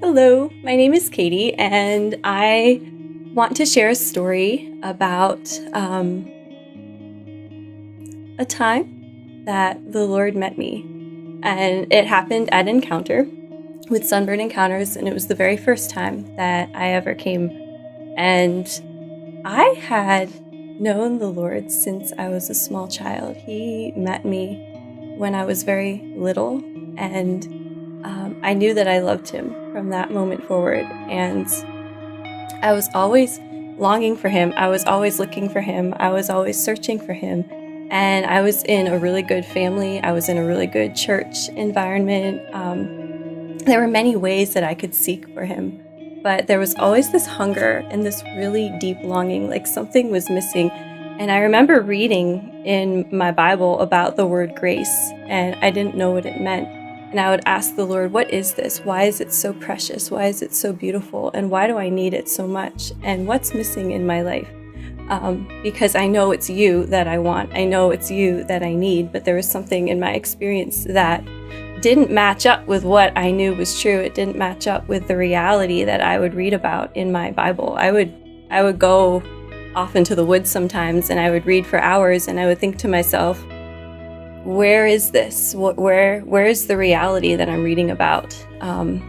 Hello, my name is Katie, and I want to share a story about a time that the Lord met me. And it happened at Encounter with SonBurn Encounters, and it was the very first time that I ever came. And I had known the Lord since I was a small child. He met me when I was very little, and I knew that I loved him from that moment forward. And I was always longing for him. I was always looking for him. I was always searching for him. And I was in a really good family. I was in a really good church environment. There were many ways that I could seek for him, but there was always this hunger and this really deep longing, like something was missing. And I remember reading in my Bible about the word grace, and I didn't know what it meant. And I would ask the Lord, what is this? Why is it so precious? Why is it so beautiful? And why do I need it so much? And what's missing in my life? Because I know it's you that I want. I know it's you that I need, but there was something in my experience that didn't match up with what I knew was true. It didn't match up with the reality that I would read about in my Bible. I would go off into the woods sometimes, and I would read for hours, and I would think to myself, where is this? Where is the reality that I'm reading about? And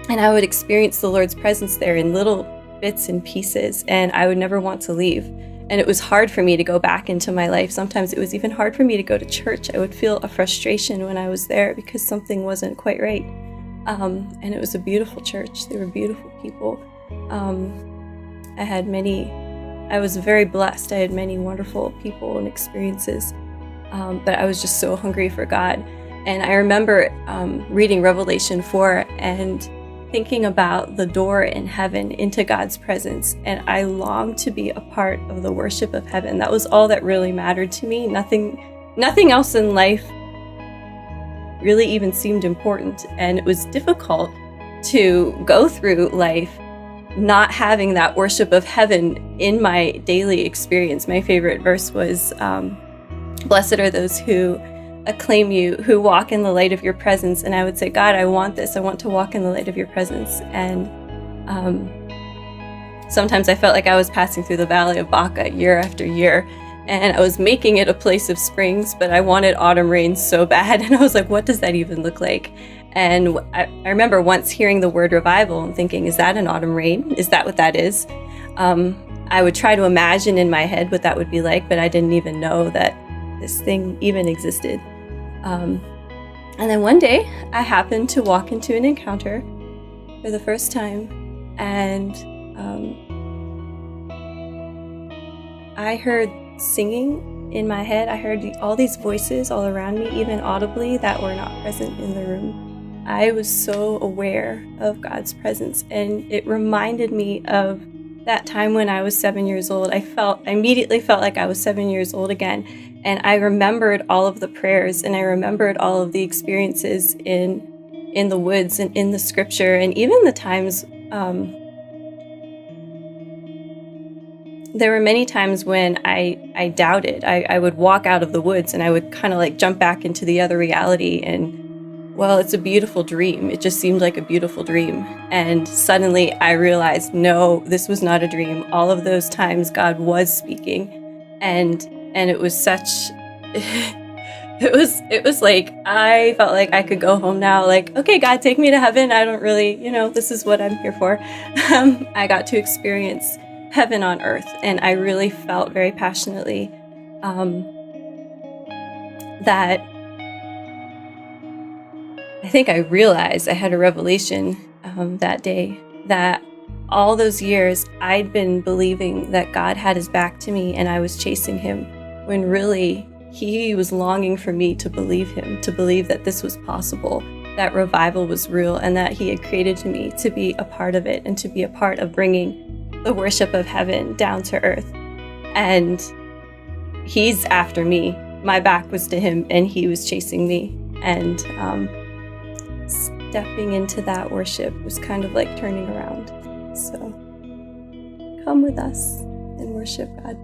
I would experience the Lord's presence there in little bits and pieces, and I would never want to leave. And it was hard for me to go back into my life. Sometimes it was even hard for me to go to church. I would feel a frustration when I was there because something wasn't quite right. And it was a beautiful church. There were beautiful people. I was very blessed. I had many wonderful people and experiences. But I was just so hungry for God. And I remember reading Revelation 4 and thinking about the door in heaven into God's presence. And I longed to be a part of the worship of heaven. That was all that really mattered to me. Nothing else in life really even seemed important. And it was difficult to go through life not having that worship of heaven in my daily experience. My favorite verse was, blessed are those who acclaim you, who walk in the light of your presence. And I would say, God, I want this. I want to walk in the light of your presence. And sometimes I felt like I was passing through the valley of Baca year after year. And I was making it a place of springs, but I wanted autumn rain so bad. And I was like, what does that even look like? And I remember once hearing the word revival and thinking, is that an autumn rain? Is that what that is? I would try to imagine in my head what that would be like, but I didn't even know that this thing even existed. And then one day I happened to walk into an encounter for the first time, and I heard singing in my head. I heard all these voices all around me, even audibly, that were not present in the room. I was so aware of God's presence, and it reminded me of that time when I was 7 years old. I immediately felt like I was 7 years old again. And I remembered all of the prayers, and I remembered all of the experiences in the woods and in the scripture, and even the times, there were many times when I doubted. I would walk out of the woods and I would kind of like jump back into the other reality, and well, it's a beautiful dream. It just seemed like a beautiful dream. And suddenly I realized, no, this was not a dream. All of those times God was speaking, and it was such, it was like, I felt like I could go home now. Like, okay, God, take me to heaven. I don't really, this is what I'm here for. I got to experience heaven on earth. And I really felt very passionately that I think I realized I had a revelation that day that all those years I'd been believing that God had his back to me and I was chasing him, when really he was longing for me to believe him, to believe that this was possible, that revival was real, and that he had created me to be a part of it and to be a part of bringing the worship of heaven down to earth. And he's after me. My back was to him and he was chasing me. And stepping into that worship was kind of like turning around. So come with us and worship God.